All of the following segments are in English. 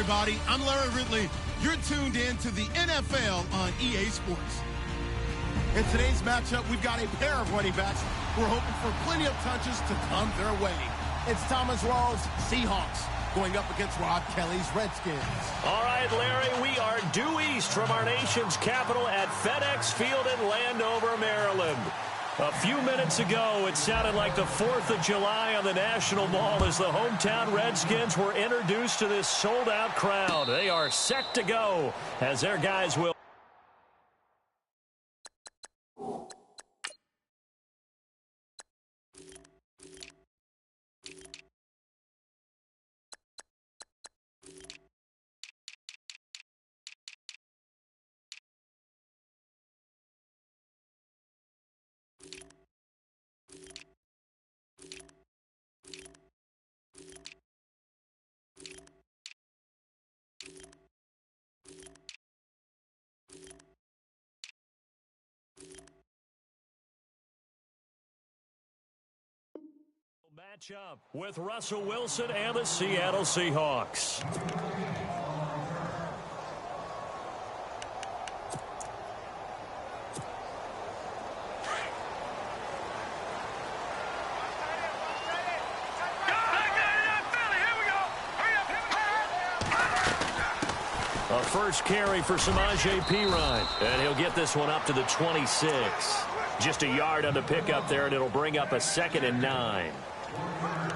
everybody. I'm Larry Ridley. You're tuned in to the NFL on EA Sports. In today's matchup, we've got a pair of running backs who are hoping for plenty of touches to come their way. It's Thomas Rawls' Seahawks going up against Rob Kelly's Redskins. All right, Larry, we are due east from our nation's capital at FedEx Field in Landover, Maryland. A few minutes ago, it sounded like the 4th of July on the National Mall as the hometown Redskins were introduced to this sold-out crowd. They are set to go as their guys will. Matchup with Russell Wilson and the Seattle Seahawks. A first carry for Samaje Perine, and he'll get this one up to the 26. Just a yard on the pickup there, and it'll bring up a 2nd and 9.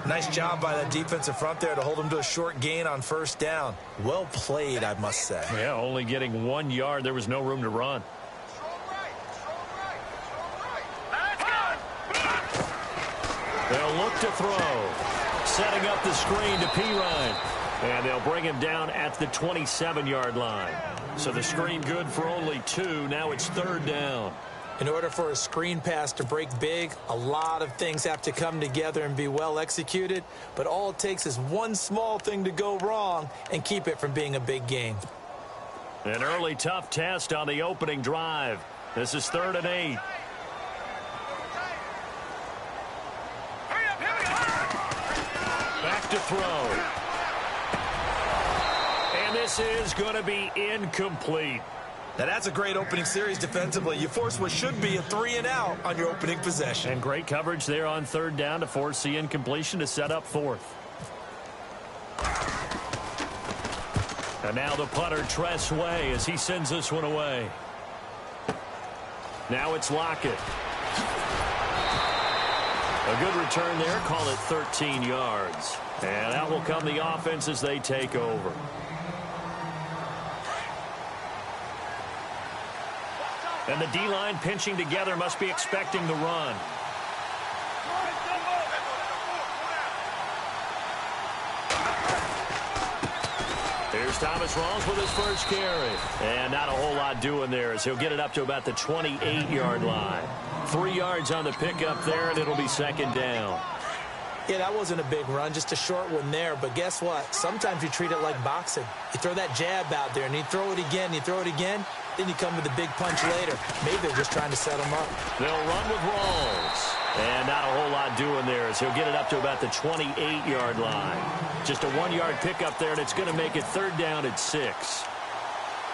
Nice job by the defensive front there to hold him to a short gain on first down. Well played, I must say. Yeah, only getting 1 yard. There was no room to run. They'll look to throw. Setting up the screen to Perine. And they'll bring him down at the 27-yard line. So the screen good for only 2. Now it's 3rd down. In order for a screen pass to break big, a lot of things have to come together and be well executed. But all it takes is one small thing to go wrong and keep it from being a big gain. An early tough test on the opening drive. This is 3rd and 8. Back to throw. And this is going to be incomplete. Now, that's a great opening series defensively. You force what should be a 3-and-out on your opening possession. And great coverage there on 3rd down to force the incompletion to set up 4th. And now the punter, Tress Way, as he sends this one away. Now it's Lockett. A good return there. Call it 13 yards. And out will come the offense as they take over. And the D-line pinching together must be expecting the run. Here's Thomas Rawls with his first carry. And not a whole lot doing there as he'll get it up to about the 28-yard line. 3 yards on the pickup there, and it'll be 2nd down. Yeah, that wasn't a big run, just a short one there. But guess what? Sometimes you treat it like boxing. You throw that jab out there, and you throw it again, you throw it again. Then you come with a big punch later. Maybe they're just trying to set him up. They'll run with Rawls. And not a whole lot doing there as he'll get it up to about the 28-yard line. Just a 1-yard pickup there, and it's going to make it 3rd down at 6.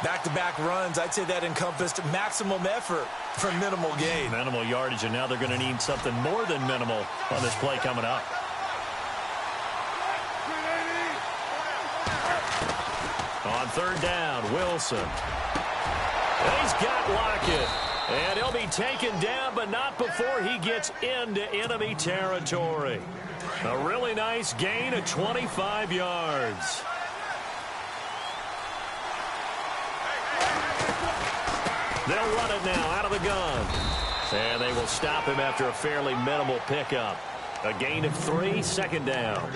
Back-to-back runs, I'd say that encompassed maximum effort for minimal gain. Minimal yardage, and now they're going to need something more than minimal on this play coming up. On 3rd down, Wilson. He's got Lockett. And he'll be taken down, but not before he gets into enemy territory. A really nice gain of 25 yards. They'll run it now out of the gun. And they will stop him after a fairly minimal pickup. A gain of 3, 2nd down.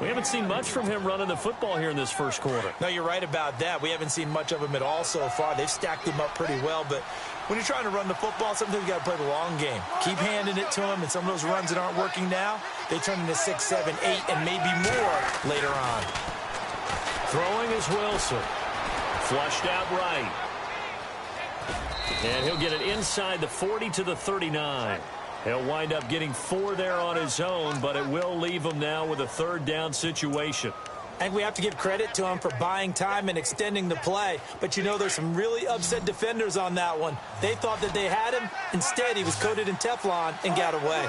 We haven't seen much from him running the football here in this first quarter. No, you're right about that. We haven't seen much of him at all so far. They've stacked him up pretty well, but when you're trying to run the football, sometimes you got to play the long game. Keep handing it to him, and some of those runs that aren't working now, they turn into 6, 7, 8, and maybe more later on. Throwing is Wilson. Flushed out right. And he'll get it inside the 40 to the 39. He'll wind up getting 4 there on his own, but it will leave him now with a 3rd down situation. I think we have to give credit to him for buying time and extending the play. But, you know, there's some really upset defenders on that one. They thought that they had him. Instead, he was coated in Teflon and got away.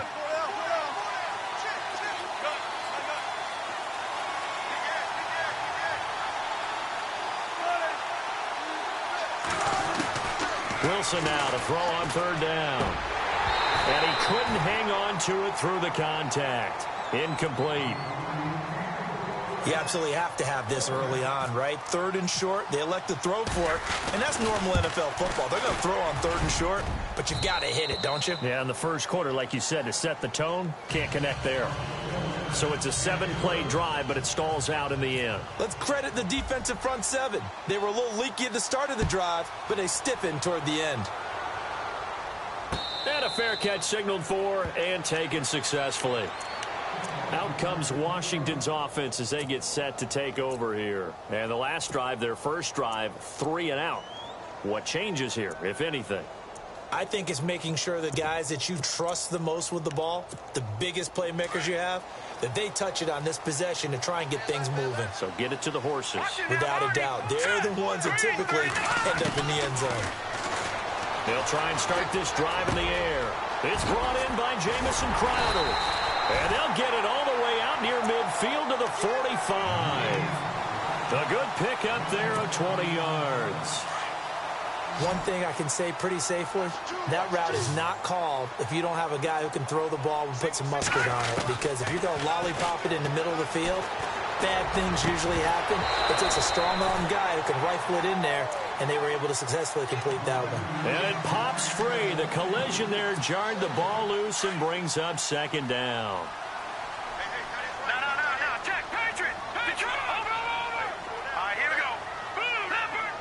Wilson now to throw on third down. And he couldn't hang on to it through the contact. Incomplete. You absolutely have to have this early on, right? Third and short, they elect to throw for it, and that's normal NFL football. They're going to throw on third and short, but you've got to hit it, don't you? Yeah, in the first quarter, like you said, to set the tone, can't connect there. So it's a 7-play drive, but it stalls out in the end. Let's credit the defensive front seven. They were a little leaky at the start of the drive, but they stiffened toward the end. And a fair catch signaled for and taken successfully. Out comes Washington's offense as they get set to take over here. And the last drive, their first drive, 3 and out. What changes here, if anything? I think it's making sure the guys that you trust the most with the ball, the biggest playmakers you have, that they touch it on this possession to try and get things moving. So get it to the horses. Without a doubt. They're the ones that typically end up in the end zone. They'll try and start this drive in the air. It's brought in by Jamison Crowder. And they'll get it all the way out near midfield to the 45. A good pickup there of 20 yards. One thing I can say pretty safely, that route is not called if you don't have a guy who can throw the ball and put some mustard on it. Because if you're going to lollipop it in the middle of the field, bad things usually happen. It takes a strong-arm guy who can rifle it in there, and they were able to successfully complete that one. And it pops free. The collision there jarred the ball loose and brings up second down. No. Check. Patriot. Detroit. Over. All right, here we go. Boom. Leopard.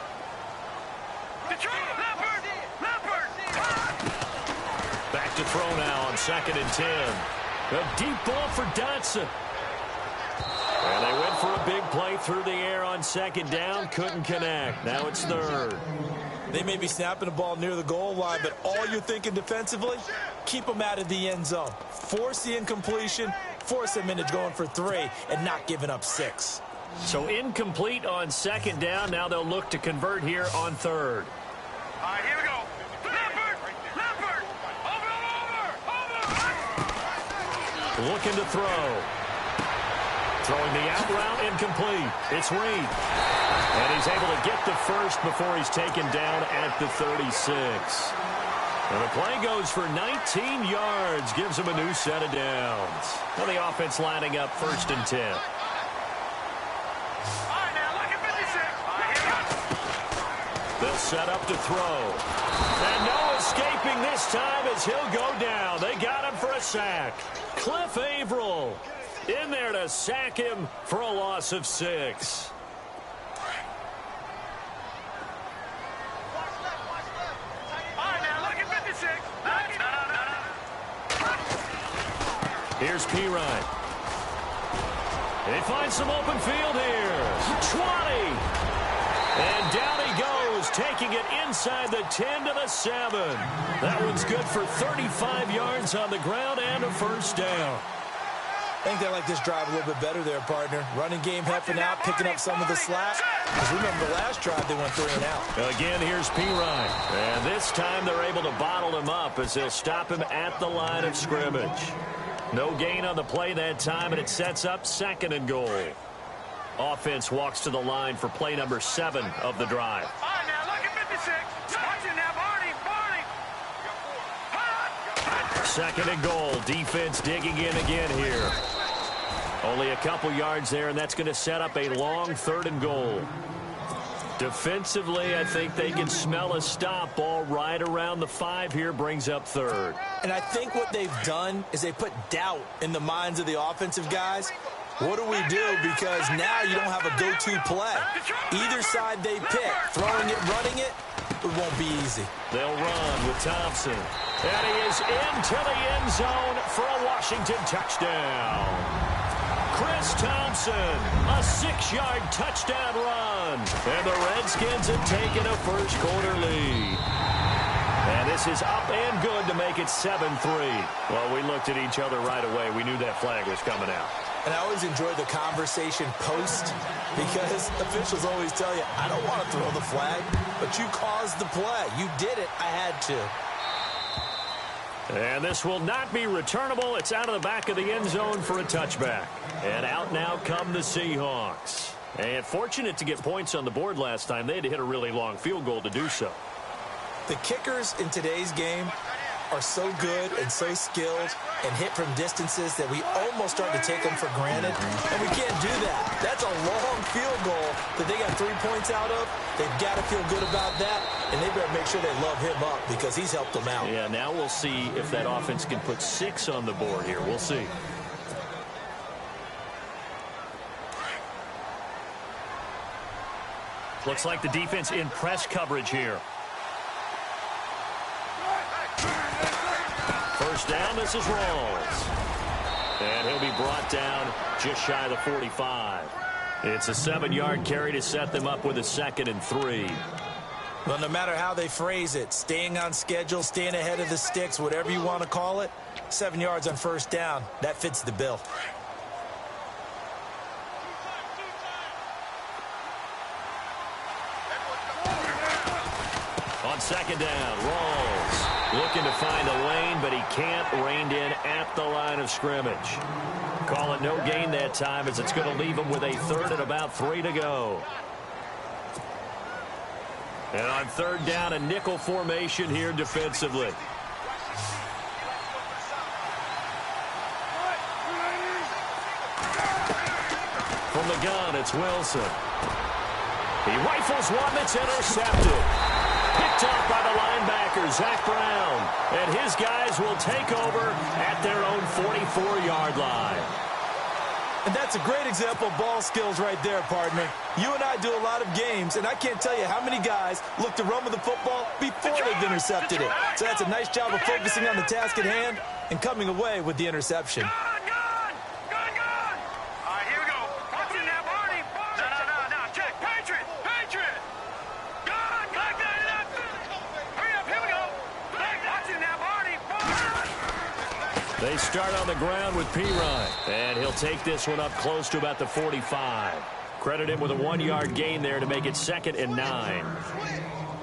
Detroit. Leopard. Back to throw now on 2nd and 10. A deep ball for Dotson. And they went for a big play through the air on 2nd down. Couldn't connect. Now it's 3rd. They may be snapping the ball near the goal line, but all you're thinking defensively, keep them out of the end zone. Force the incompletion, force them into going for 3, and not giving up 6. So incomplete on 2nd down. Now they'll look to convert here on 3rd. All right, here we go. Leopard. Over. Looking to throw. Throwing the out route, incomplete. It's Reed. And he's able to get the first before he's taken down at the 36. And the play goes for 19 yards. Gives him a new set of downs. Well, the offense lining up 1st and 10. All right, now, look at 56. All right, here we go. They'll set up to throw. And no escaping this time as he'll go down. They got him for a sack. Cliff Averill in there to sack him for a loss of 6. All right, now, look at 56. No. Here's Pirine. They find some open field here. 20. And down he goes, taking it inside the 10 to the 7. That one's good for 35 yards on the ground and a 1st down. I think they like this drive a little bit better there, partner. Running game helping out, picking up some of the slack. Because remember the last drive, they went 3 and out. Again, here's Pirine. And this time they're able to bottle him up as they'll stop him at the line of scrimmage. No gain on the play that time, and it sets up 2nd and goal. Offense walks to the line for play number 7 of the drive. All right, now, look at 56. Watch it now, Barney. 2nd and goal. Defense digging in again here. Only a couple yards there, and that's going to set up a long 3rd and goal. Defensively, I think they can smell a stop. Ball right around the 5 here, brings up 3rd. And I think what they've done is they put doubt in the minds of the offensive guys. What do we do? Because now you don't have a go-to play. Either side they pick, throwing it, running it, it won't be easy. They'll run with Thompson. And he is into the end zone for a Washington touchdown. Chris Thompson, a 6-yard touchdown run. And the Redskins have taken a first quarter lead. And this is up and good to make it 7-3. Well, we looked at each other right away. We knew that flag was coming out. And I always enjoy the conversation post because officials always tell you, I don't want to throw the flag, but you caused the play. You did it. I had to. And this will not be returnable. It's out of the back of the end zone for a touchback. And out now come the Seahawks. And fortunate to get points on the board last time. They had to hit a really long field goal to do so. The kickers in today's game are so good and so skilled and hit from distances that we almost start to take them for granted. And we can't do that. That's a long field goal that they got 3 points out of. They've got to feel good about that, and they better make sure they love him up because he's helped them out. Yeah, now we'll see if that offense can put 6 on the board here. We'll see. Looks like the defense in press coverage here. First down, this is Rawls. And he'll be brought down just shy of the 45. It's a 7-yard carry to set them up with a 2nd and 3. Well, no matter how they phrase it, staying on schedule, staying ahead of the sticks, whatever you want to call it, 7 yards on first down, that fits the bill. On 2nd down, Rawls looking to find a lane, but he can't. Reined in at the line of scrimmage. Call it no gain that time as it's going to leave him with a 3rd and about 3 to go. And on 3rd down, a nickel formation here defensively. From the gun, it's Wilson. He rifles one that's intercepted. Picked off by the linebacker, Zach Brown. And his guys will take over at their own 44-yard line. And that's a great example of ball skills right there, partner. You and I do a lot of games, and I can't tell you how many guys look to run with the football before they've intercepted it. So that's a nice job of focusing on the task at hand and coming away with the interception. They start on the ground with Pirine, and he'll take this one up close to about the 45. Credit him with a 1-yard gain there to make it 2nd and 9.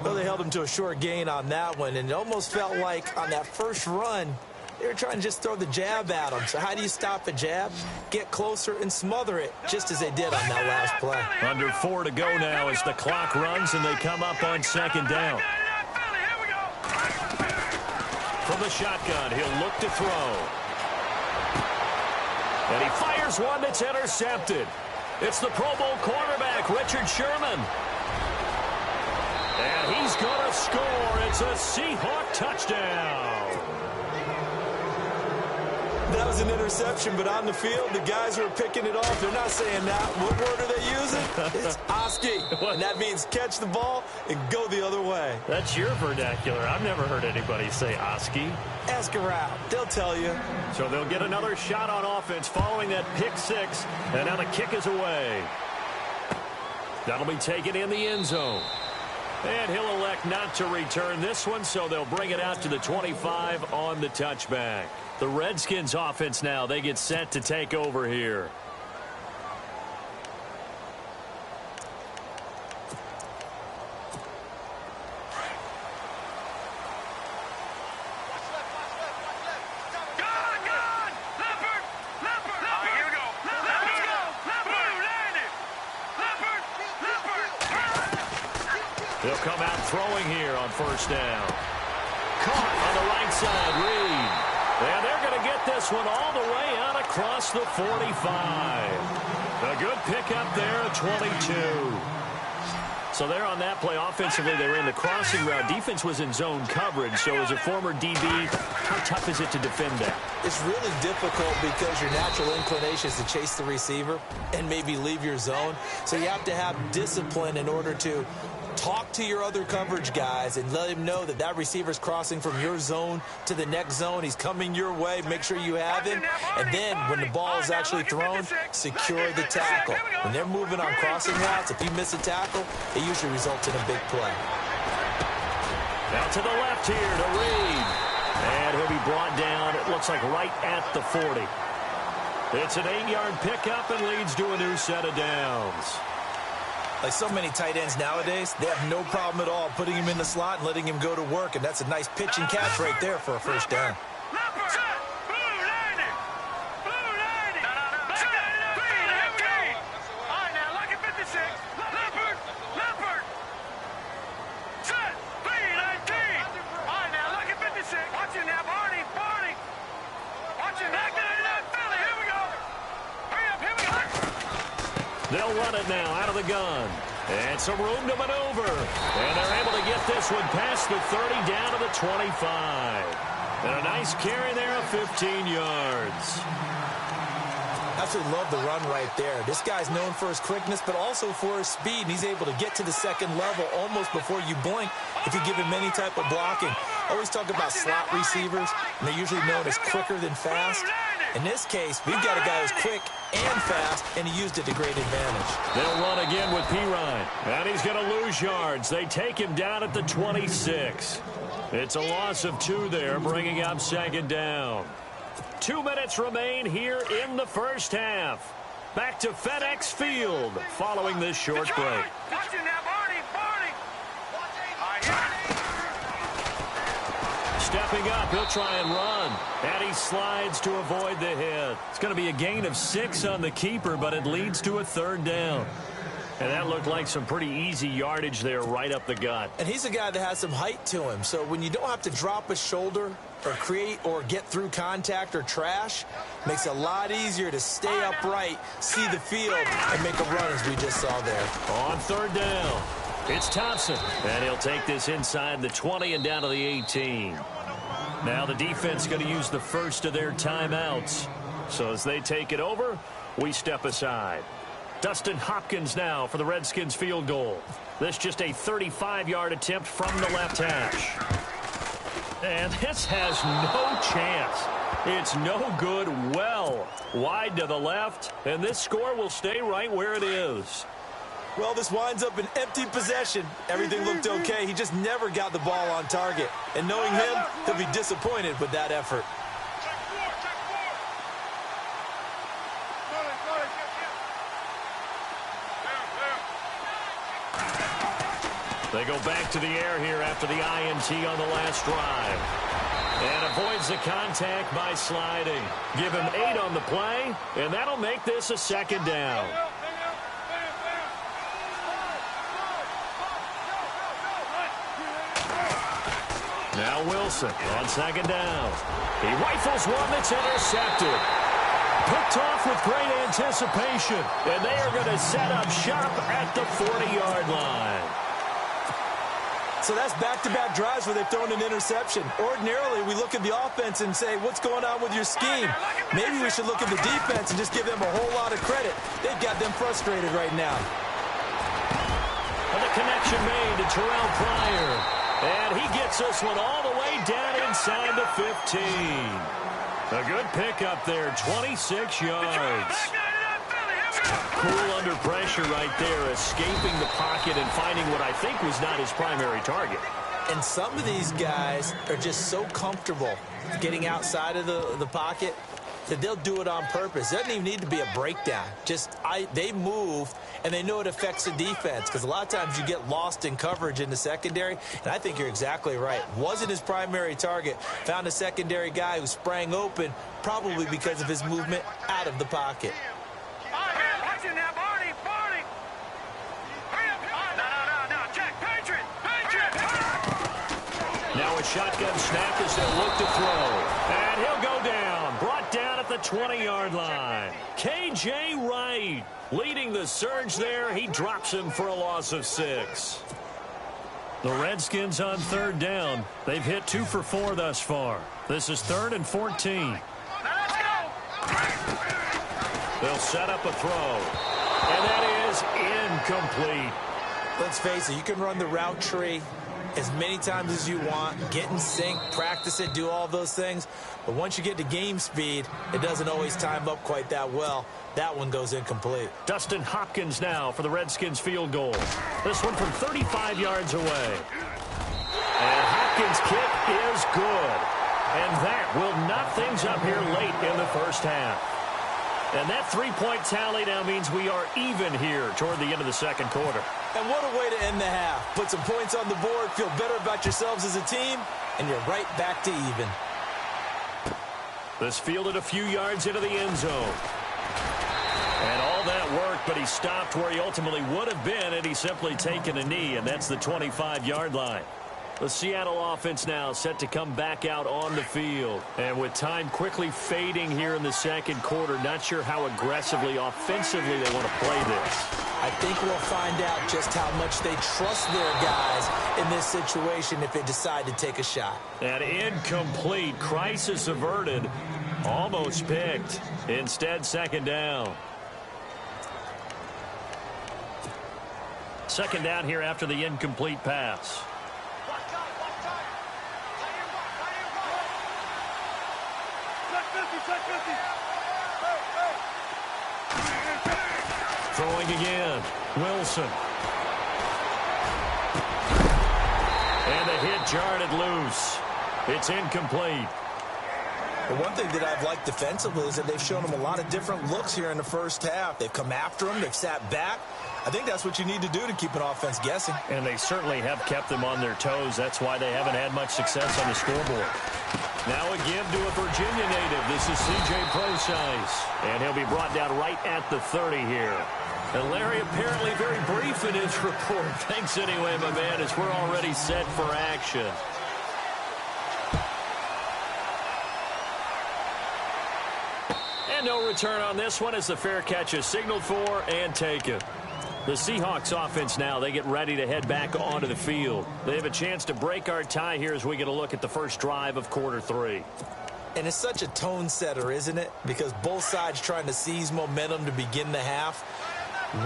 Well, they held him to a short gain on that one, and it almost felt like on that first run, they were trying to just throw the jab at him. So how do you stop a jab? Get closer and smother it, just as they did on that last play. Under 4 to go now as the clock runs, and they come up on 2nd down. From the shotgun, he'll look to throw. And he fires one that's intercepted. It's the Pro Bowl quarterback, Richard Sherman. And he's going to score. It's a Seahawk touchdown. That was an interception, but on the field, the guys who are picking it off, they're not saying that. What word are they using? It's Oski. And that means catch the ball and go the other way. That's your vernacular. I've never heard anybody say Oski. Ask around. They'll tell you. So they'll get another shot on offense following that pick 6. And now the kick is away. That'll be taken in the end zone. And he'll elect not to return this one, so they'll bring it out to the 25 on the touchback. The Redskins offense now, they get set to take over here. They'll come out throwing here on first down. Caught on the right side, Reed. And they're going to get this one all the way out across the 45. A good pickup there at 22. So there on that play, offensively, they ran the crossing route. Defense was in zone coverage. So as a former DB, how tough is it to defend that? It's really difficult because your natural inclination is to chase the receiver and maybe leave your zone. So you have to have discipline in order to talk to your other coverage guys and let him know that that receiver's crossing from your zone to the next zone. He's coming your way. Make sure you have him. And then when the ball is actually thrown, secure the tackle. When they're moving on crossing routes, if you miss a tackle, it usually results in a big play. Now to the left here to Reed. And he'll be brought down, it looks like right at the 40. It's an 8-yard pickup and leads to a new set of downs. Like so many tight ends nowadays, they have no problem at all putting him in the slot and letting him go to work, and that's a nice pitch and catch right there for a first down. They'll run it now out of the gun. And some room to maneuver. And they're able to get this one past the 30 down to the 25. And a nice carry there of 15 yards. Absolutely love the run right there. This guy's known for his quickness, but also for his speed. And he's able to get to the second level almost before you blink if you give him any type of blocking. Always talk about slot receivers, and they're usually known as quicker than fast. In this case, we've got a guy who's quick and fast, and he used it to great advantage. They'll run again with Pirine, and he's going to lose yards. They take him down at the 26. It's a loss of 2 there, bringing up second down. 2 minutes remain here in the first half. Back to FedEx Field following this short break. Stepping up, he'll try and run. And he slides to avoid the hit. It's going to be a gain of 6 on the keeper, but it leads to a third down. And that looked like some pretty easy yardage there right up the gut. And he's a guy that has some height to him. So when you don't have to drop a shoulder or create or get through contact or trash, makes it a lot easier to stay upright, see the field, and make a run as we just saw there. On third down, it's Thompson. And he'll take this inside the 20 and down to the 18. Now the defense going to use the first of their timeouts. So as they take it over, we step aside. Dustin Hopkins now for the Redskins field goal. This just a 35-yard attempt from the left hash. And this has no chance. It's no good, well wide to the left, and this score will stay right where it is. Well, this winds up an empty possession. Everything looked okay. He just never got the ball on target. And knowing him, he'll be disappointed with that effort. They go back to the air here after the INT on the last drive. And avoids the contact by sliding. Give him 8 on the play, and that'll make this a second down. Now Wilson on second down. He rifles one that's intercepted. Picked off with great anticipation, and they are going to set up shop at the 40-yard line. So that's back-to-back drives where they've thrown an interception. Ordinarily, we look at the offense and say, what's going on with your scheme? Maybe we should look at the defense and just give them a whole lot of credit. They've got them frustrated right now. And the connection made to Terrell Pryor. And he gets this one all the way down inside the 15. A good pickup there, 26 yards. Cool under pressure right there, escaping the pocket and finding what I think was not his primary target. And some of these guys are just so comfortable getting outside of the pocket that they'll do it on purpose. It doesn't even need to be a breakdown. They move, and they know it affects the defense because a lot of times you get lost in coverage in the secondary, and I think you're exactly right. Wasn't his primary target. Found a secondary guy who sprang open, probably because of his movement out of the pocket. Now a shotgun snap as they'll look to throw. And he'll go down. Brought down at the 20-yard line. K.J. Wright leading the surge there. He drops him for a loss of 6. The Redskins on third down. They've hit 2 for 4 thus far. This is 3rd and 14. They'll set up a throw. And that is incomplete. Let's face it, you can run the route tree as many times as you want, get in sync, practice it, do all those things. But once you get to game speed, it doesn't always time up quite that well. That one goes incomplete. Dustin Hopkins now for the Redskins field goal. This one from 35 yards away. And Hopkins' kick is good. And that will knot things up here late in the first half. And that three-point tally now means we are even here toward the end of the second quarter. And what a way to end the half. Put some points on the board, feel better about yourselves as a team, and you're right back to even. This fielded a few yards into the end zone. And all that work, but he stopped where he ultimately would have been had he simply taken a knee, and that's the 25-yard line. The Seattle offense now set to come back out on the field. And with time quickly fading here in the second quarter, not sure how aggressively, offensively they want to play this. I think we'll find out just how much they trust their guys in this situation if they decide to take a shot. An incomplete, crisis averted, almost picked. Instead, second down. Second down here after the incomplete pass. Throwing again. Wilson. And the hit jarred it loose. It's incomplete. The one thing that I've liked defensively is that they've shown him a lot of different looks here in the first half. They've come after him. They've sat back. I think that's what you need to do to keep an offense guessing. And they certainly have kept them on their toes. That's why they haven't had much success on the scoreboard. Now a give to a Virginia native. This is C.J. Procise. And he'll be brought down right at the 30 here. And Larry apparently very brief in his report. Thanks anyway, my man, as we're already set for action. And no return on this one as the fair catch is signaled for and taken. The Seahawks offense now, they get ready to head back onto the field. They have a chance to break our tie here as we get a look at the first drive of quarter three. And it's such a tone setter, isn't it? Because both sides trying to seize momentum to begin the half.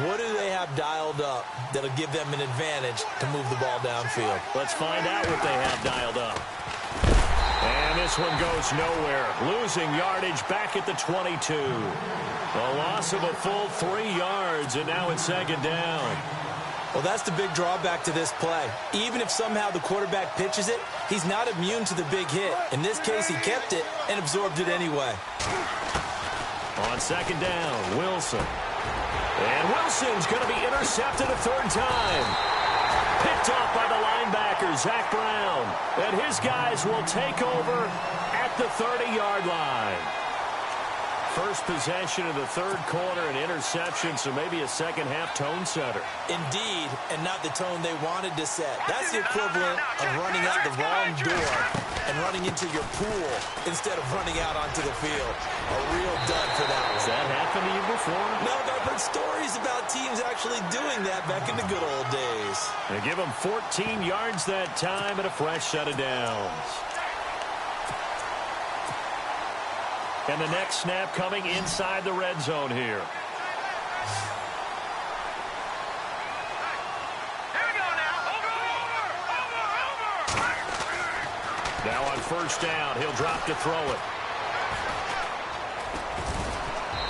What do they have dialed up that'll give them an advantage to move the ball downfield? Let's find out what they have dialed up. And this one goes nowhere. Losing yardage back at the 22. A loss of a full 3 yards, and now it's second down. Well, that's the big drawback to this play. Even if somehow the quarterback pitches it, he's not immune to the big hit. In this case, he kept it and absorbed it anyway. On second down, Wilson. And Wilson's going to be intercepted a third time. Picked off by the linebacker, Zach Brown. And his guys will take over at the 30-yard line. First possession of the third quarter, an interception, so maybe a second-half tone setter. Indeed, and not the tone they wanted to set. That's the equivalent of running out the wrong door and running into your pool instead of running out onto the field. A real dud for that one. Has that happened to you before? No, but I've heard stories about teams actually doing that back in the good old days. They give them 14 yards that time and a fresh set of downs. And the next snap coming inside the red zone here. Here we go now. Over. Now on first down, he'll drop to throw it.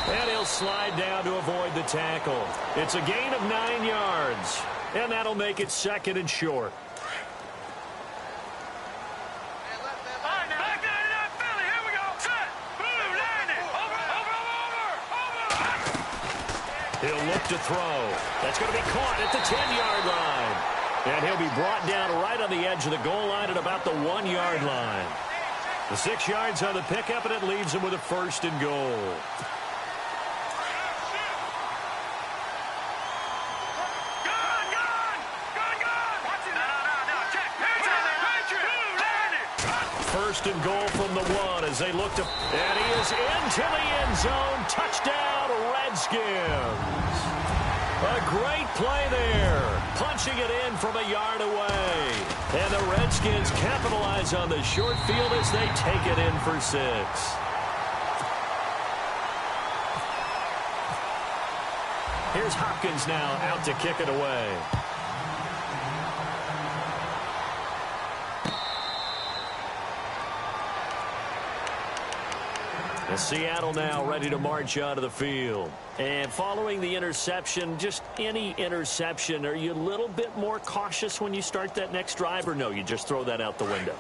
And he'll slide down to avoid the tackle. It's a gain of 9 yards. And that'll make it second and short. He'll look to throw. That's going to be caught at the 10-yard line. And he'll be brought down right on the edge of the goal line at about the 1-yard line. The 6 yards on the pickup, and it leaves him with a first and goal. First and goal from the 1 as they look to... And he is into the end zone. Touchdown, Redskins. A great play there. Punching it in from a yard away. And the Redskins capitalize on the short field as they take it in for 6. Here's Hopkins now out to kick it away. Seattle now ready to march out of the field. And following the interception, just any interception, are you a little bit more cautious when you start that next drive, or no, you just throw that out the window?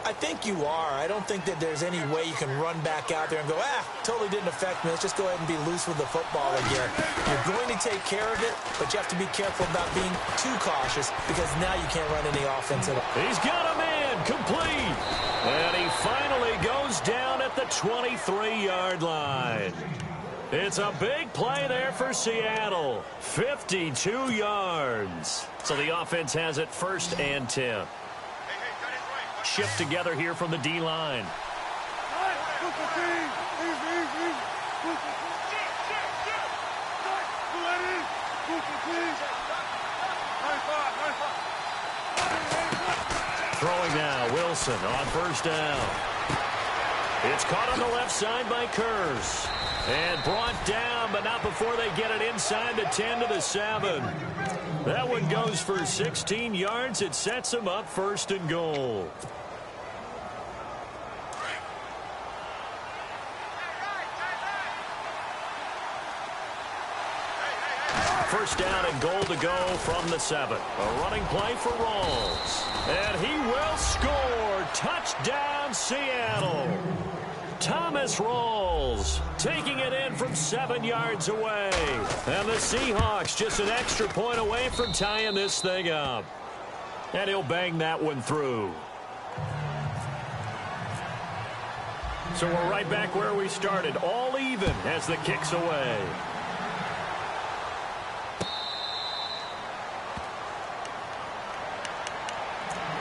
I think you are. I don't think that there's any way you can run back out there and go, totally didn't affect me. Let's just go ahead and be loose with the football again. You're going to take care of it, but you have to be careful about being too cautious because now you can't run any offense at all. He's got a man complete. And he finally goes down at the 23-yard line. It's a big play there for Seattle. 52 yards. So the offense has it 1st and 10. Shift together here from the D-line. Throwing now, Wilson on 1st down. It's caught on the left side by Kurz. And brought down, but not before they get it inside the 10 to the 7. That one goes for 16 yards. It sets him up 1st and goal. First down and goal to go from the 7. A running play for Rawls. And he will score. Touchdown, Seattle. Thomas Rawls taking it in from 7 yards away. And the Seahawks just an extra point away from tying this thing up. And he'll bang that one through. So we're right back where we started. All even as the kick's away.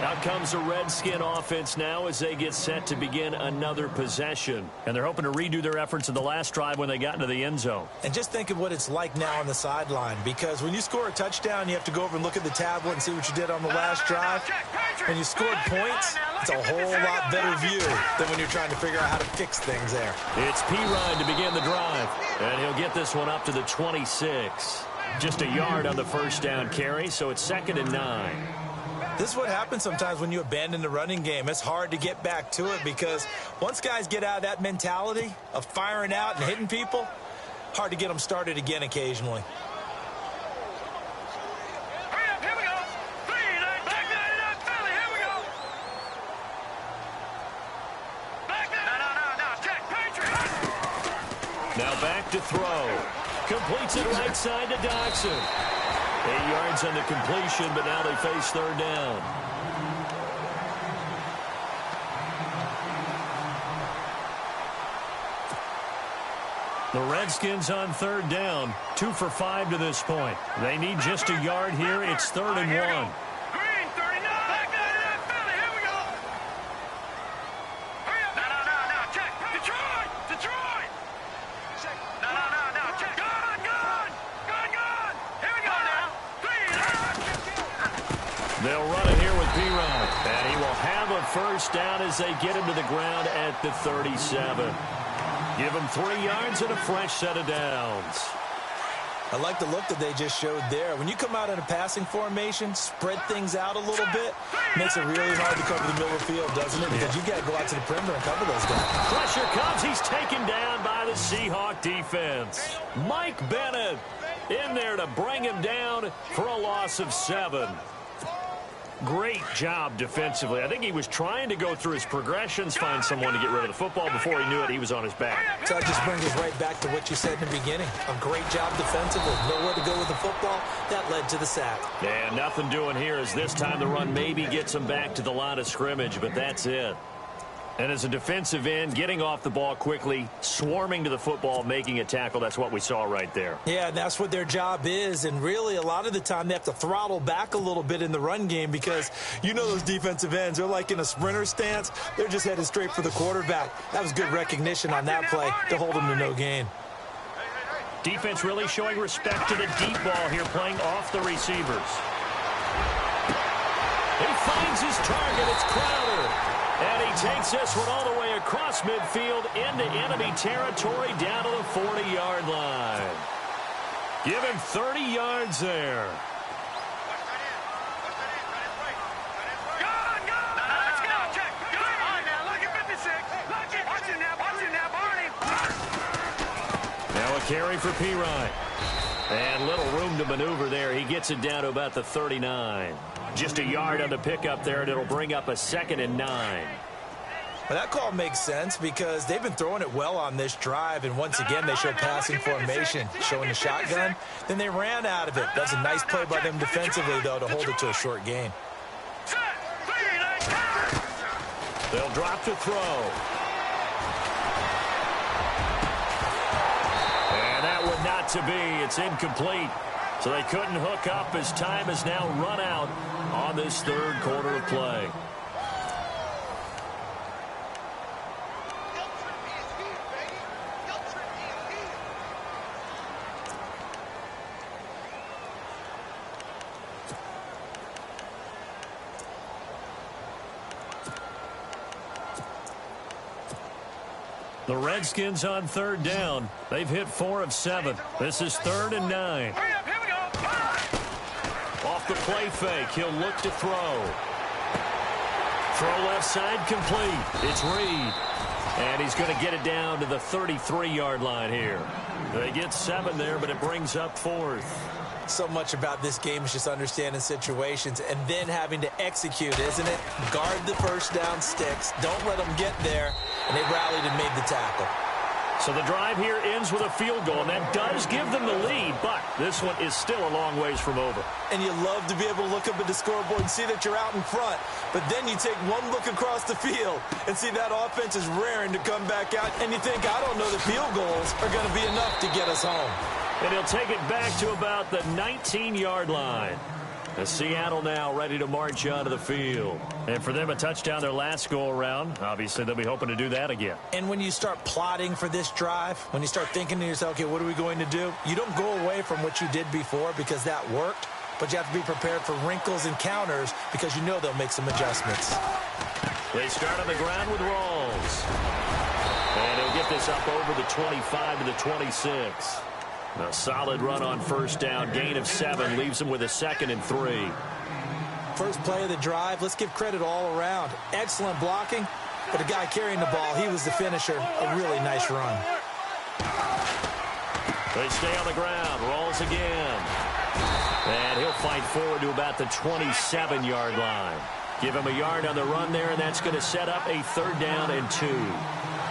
Out comes the Redskin offense now as they get set to begin another possession. And they're hoping to redo their efforts in the last drive when they got into the end zone. And just think of what it's like now on the sideline, because when you score a touchdown, you have to go over and look at the tablet and see what you did on the last drive. And you scored points, it's a whole lot better view than when you're trying to figure out how to fix things there. It's P-Ryan to begin the drive. And he'll get this one up to the 26. Just a yard on the first down carry, so it's 2nd and 9. This is what happens sometimes when you abandon the running game. It's hard to get back to it because once guys get out of that mentality of firing out and hitting people, hard to get them started again occasionally. Hurry up, here we go. 3, 9, back 99, Philly, here we go. Back no, check, Patriot. Now back to throw. Completes it right side to Dodson. 8 yards on the completion, but now they face 3rd down. The Redskins on 3rd down, 2 for 5 to this point. They need just a yard here. It's 3rd and 1. Green, 39, back 99, Philly, here we go. Hurry up. No, check. Detroit. No, check. Gone. Here we go now. 3, They'll run it here with P-Ryan. And he will have a first down as they get him to the ground at the 37. Give him 3 yards and a fresh set of downs. I like the look that they just showed there. When you come out in a passing formation, spread things out a little bit, makes it really hard to cover the middle of the field, doesn't it? Because you got to go out to the perimeter and cover those guys. Pressure comes. He's taken down by the Seahawk defense. Mike Bennett in there to bring him down for a loss of 7. Great job defensively. I think he was trying to go through his progressions, find someone to get rid of the football. Before he knew it, he was on his back. So that just brings us right back to what you said in the beginning. A great job defensively. Nowhere to go with the football. That led to the sack. And nothing doing here as this time the run maybe gets him back to the line of scrimmage, but that's it. And as a defensive end, getting off the ball quickly, swarming to the football, making a tackle, that's what we saw right there. Yeah, that's what their job is. And really, a lot of the time, they have to throttle back a little bit in the run game because you know those defensive ends, they're like in a sprinter stance. They're just headed straight for the quarterback. That was good recognition on that play to hold them to no gain. Defense really showing respect to the deep ball here, playing off the receivers. He finds his target. It's Crowder. And he takes this one all the way across midfield into enemy territory down to the 40-yard line. Give him 30 yards there. Let's go. Check. All right, now, look at 56. Watch it now, Barney. Now a carry for P-Ryan. And little room to maneuver there. He gets it down to about the 39. Just a yard on the pickup there, and it'll bring up a 2nd and 9. Well, that call makes sense because they've been throwing it well on this drive, and once again they show passing formation, showing the shotgun. Then they ran out of it. That's a nice play by them defensively, though, to hold it to a short gain. They'll drop to throw. And that would not to be. It's incomplete. So they couldn't hook up as time has now run out on this third quarter of play. The Redskins on third down. They've hit 4 of 7. This is 3rd and 9. Off the play fake, he'll look to throw. Throw left side complete. It's Reed. And he's going to get it down to the 33-yard line here. They get 7 there, but it brings up 4th. So much about this game is just understanding situations and then having to execute, isn't it? Guard the first down sticks. Don't let them get there. And they rallied and made the tackle. So the drive here ends with a field goal, and that does give them the lead, but this one is still a long ways from over. And you love to be able to look up at the scoreboard and see that you're out in front. But then you take one look across the field and see that offense is raring to come back out, and you think, I don't know, the field goals are going to be enough to get us home. And he'll take it back to about the 19-yard line. As Seattle now ready to march onto the field. And for them, a touchdown their last go-around. Obviously, they'll be hoping to do that again. And when you start plotting for this drive, when you start thinking to yourself, okay, what are we going to do? You don't go away from what you did before because that worked, but you have to be prepared for wrinkles and counters because you know they'll make some adjustments. They start on the ground with Rawls. And he'll get this up over the 25 to the 26. A solid run on first down. Gain of 7 leaves him with a 2nd and 3. First play of the drive. Let's give credit all around. Excellent blocking, but the guy carrying the ball, he was the finisher. A really nice run. They stay on the ground. Rolls again. And he'll fight forward to about the 27-yard line. Give him a yard on the run there, and that's going to set up a 3rd down and 2.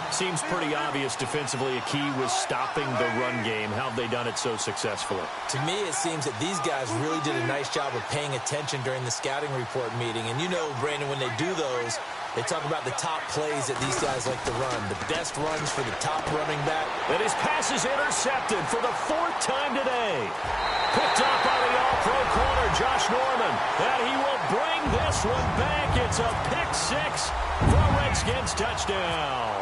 Seems pretty obvious defensively a key was stopping the run game. How have they done it so successfully? To me, it seems that these guys really did a nice job of paying attention during the scouting report meeting. And you know, Brandon, when they do those, they talk about the top plays that these guys like to run, the best runs for the top running back. And his pass is intercepted for the 4th time today. Picked up by the all-pro corner, Josh Norman. And he will bring this one back. It's a pick 6 for a Redskins touchdown.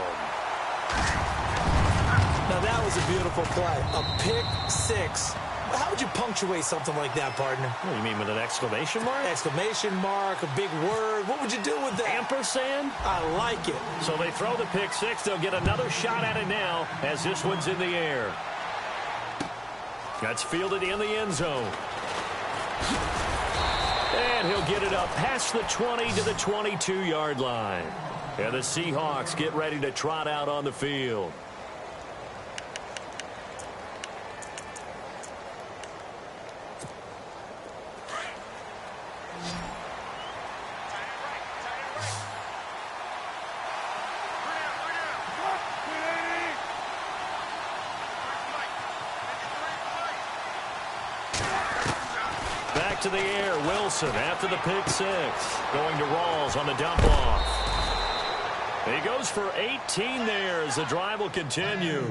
Now, that was a beautiful play. A pick 6. How would you punctuate something like that, partner? What do you mean, with an exclamation mark? Exclamation mark, a big word. What would you do with that? Ampersand? I like it. So they throw the pick 6. They'll get another shot at it now as this one's in the air. That's fielded in the end zone. And he'll get it up past the 20 to the 22-yard line. And the Seahawks get ready to trot out on the field. Back to the air, Wilson after the pick 6. Going to Rawls on the dump off. He goes for 18 there as the drive will continue.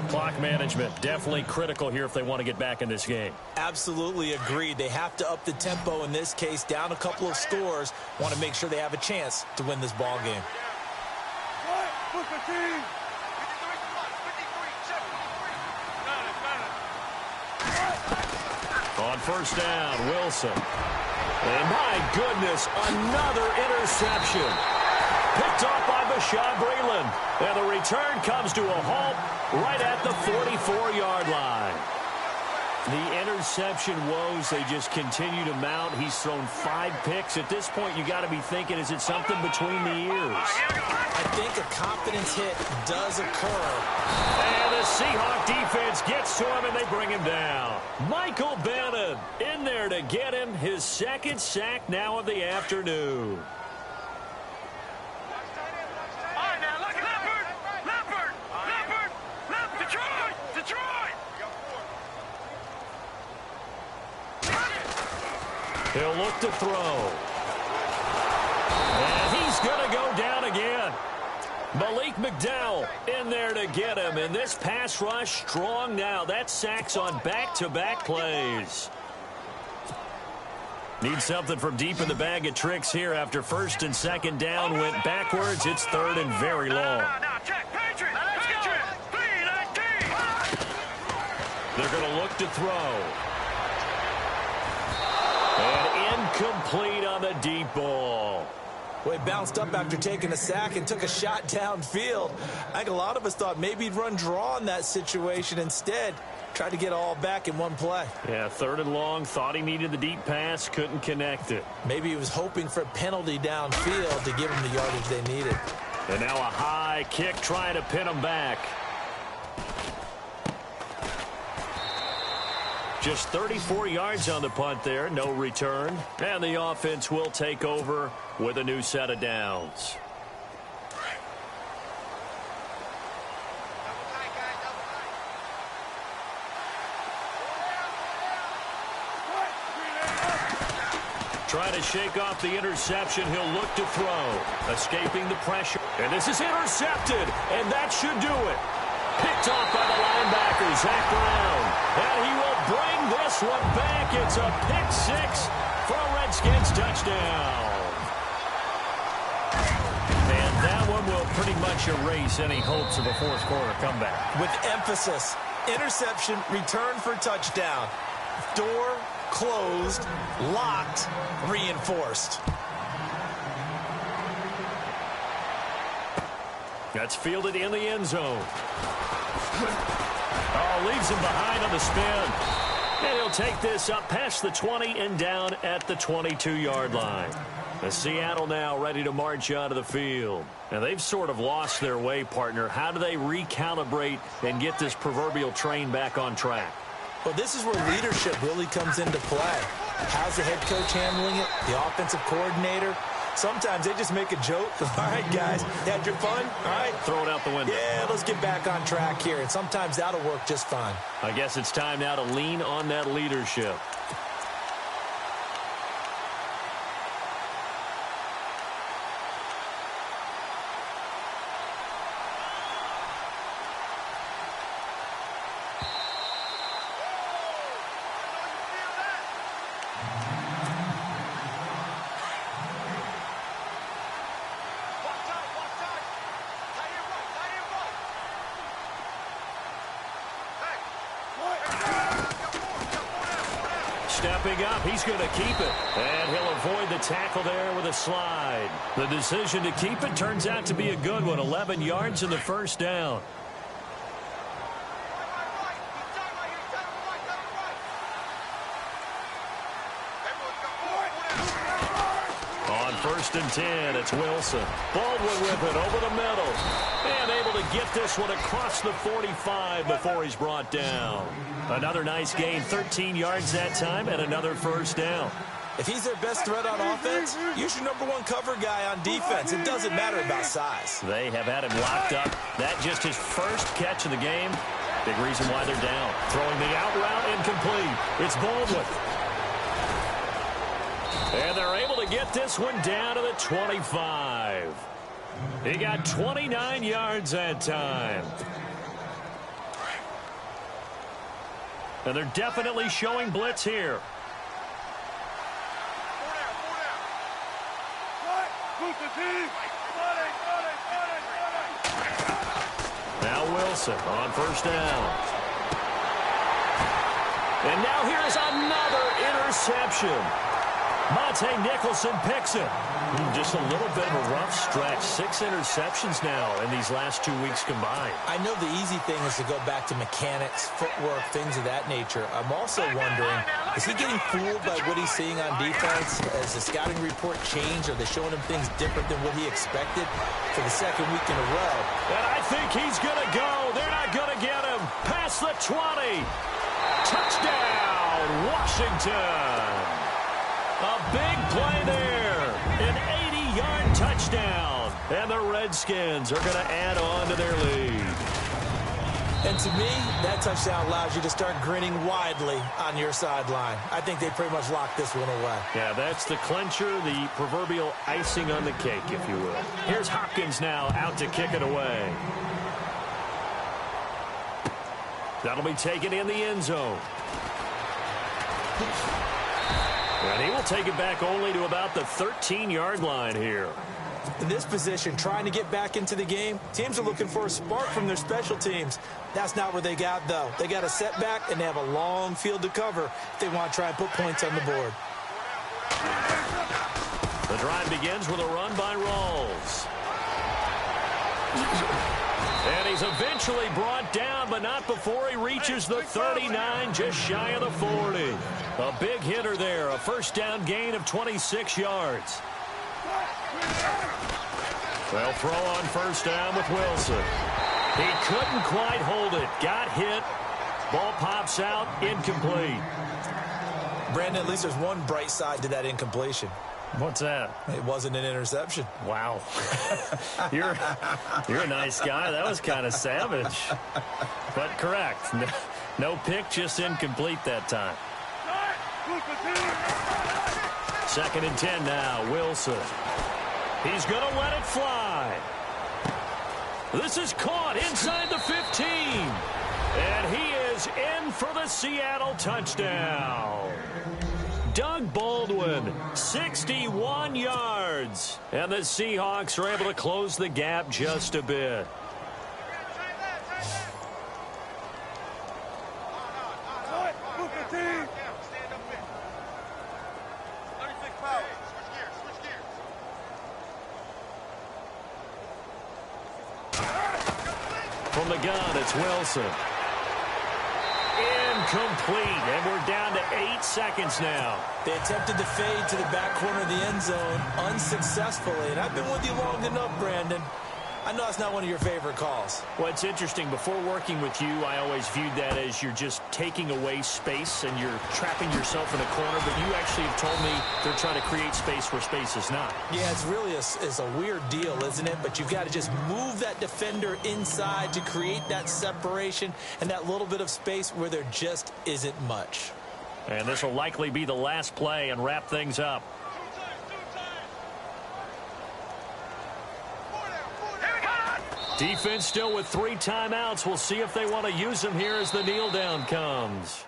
Clock management definitely critical here if they want to get back in this game. Absolutely agreed. They have to up the tempo in this case, down a couple of scores. Want to make sure they have a chance to win this ball game. On first down, Wilson. And my goodness, another interception. Picked off by Bashaud Breeland. And the return comes to a halt right at the 44-yard line. The interception woes, they just continue to mount. He's thrown 5 picks. At this point, you got to be thinking, is it something between the ears? I think a confidence hit does occur. And the Seahawk defense gets to him, and they bring him down. Michael Bannon in there to get him his 2nd sack now of the afternoon. He'll look to throw. And he's going to go down again. Malik McDowell in there to get him. And this pass rush strong now. That's sacks on back-to-back plays. Need something from deep in the bag of tricks here after first and second down went backwards. It's third and very long. They're going to look to throw. And incomplete on the deep ball. Well, he bounced up after taking a sack and took a shot downfield. I think a lot of us thought maybe he'd run draw in that situation. Instead, tried to get all back in one play. Yeah, third and long. Thought he needed the deep pass. Couldn't connect it. Maybe he was hoping for a penalty downfield to give him the yardage they needed. And now a high kick trying to pin him back. Just 34 yards on the punt there. No return. And the offense will take over with a new set of downs. Trying to shake off the interception. He'll look to throw. Escaping the pressure. And this is intercepted. And that should do it. Picked off by the linebacker, Zach Brown. And he will bring this one back. It's a pick six for a Redskins touchdown. And that one will pretty much erase any hopes of a fourth quarter comeback. With emphasis, interception, return for touchdown. Door closed, locked, reinforced. That's fielded in the end zone. Oh, leaves him behind on the spin. And he'll take this up past the 20 and down at the 22-yard line. The Seattle now ready to march out of the field. And they've sort of lost their way, partner. How do they recalibrate and get this proverbial train back on track? Well, this is where leadership really comes into play. How's the head coach handling it? The offensive coordinator? Sometimes they just make a joke. All right, guys, had your fun? All right. Throw it out the window. Yeah, let's get back on track here. And sometimes that'll work just fine. I guess it's time now to lean on that leadership. Stepping up, he's going to keep it. And he'll avoid the tackle there with a slide. The decision to keep it turns out to be a good one. 11 yards in the first down. On first and 10, it's Wilson. Baldwin with it over the middle. And able to get this one across the 45 before he's brought down. Another nice gain, 13 yards that time, and another first down. If he's their best threat on offense, use your #1 cover guy on defense. It doesn't matter about size. They have had him locked up. That just his first catch of the game. Big reason why they're down. Throwing the out route incomplete. It's Baldwin. And they're able to get this one down to the 25. He got 29 yards that time. And they're definitely showing blitz here. Now Wilson on first down. And now here's another interception. Monte Nicholson picks it. Just a little bit of a rough stretch. 6 interceptions now in these last 2 weeks combined. I know the easy thing is to go back to mechanics, footwork, things of that nature. I'm also wondering, is he getting fooled by what he's seeing on defense? Has the scouting report changed? Are they showing him things different than what he expected for the second week in a row? And I think he's going to go. They're not going to get him. Past the 20. Touchdown, Washington. A big play there. An 80-yard touchdown. And the Redskins are going to add on to their lead. And to me, that touchdown allows you to start grinning widely on your sideline. I think they pretty much locked this one away. Yeah, that's the clincher, the proverbial icing on the cake, if you will. Here's Hopkins now out to kick it away. That'll be taken in the end zone. And he will take it back only to about the 13-yard line here. In this position, trying to get back into the game, teams are looking for a spark from their special teams. That's not what they got, though. They got a setback, and they have a long field to cover if they want to try and put points on the board. The drive begins with a run by Rawls. And he's eventually brought down, but not before he reaches the 39, just shy of the 40. A big hitter there, a first down gain of 26 yards. They'll throw on first down with Wilson. He couldn't quite hold it. Got hit. Ball pops out. Incomplete. Brandon, at least there's one bright side to that incompletion. What's that? It wasn't an interception. Wow. You're a nice guy. That was kind of savage. But correct. No pick, just incomplete that time. Second and 10 now. Wilson. He's going to let it fly. This is caught inside the 15. And he is in for the Seattle touchdown. Doug Baldwin, 61 yards. And the Seahawks are able to close the gap just a bit. From the gun, it's Wilson. Incomplete, and we're down to 8 seconds now. They attempted to fade to the back corner of the end zone unsuccessfully, and I've been with you long enough, Brandon. I know it's not one of your favorite calls. Well, it's interesting. Before working with you, I always viewed that as you're just taking away space and you're trapping yourself in a corner, but you actually have told me they're trying to create space where space is not. Yeah, it's really a weird deal, isn't it? But you've got to just move that defender inside to create that separation and that little bit of space where there just isn't much. And this will likely be the last play and wrap things up. Defense still with 3 timeouts. We'll see if they want to use them here as the kneel down comes.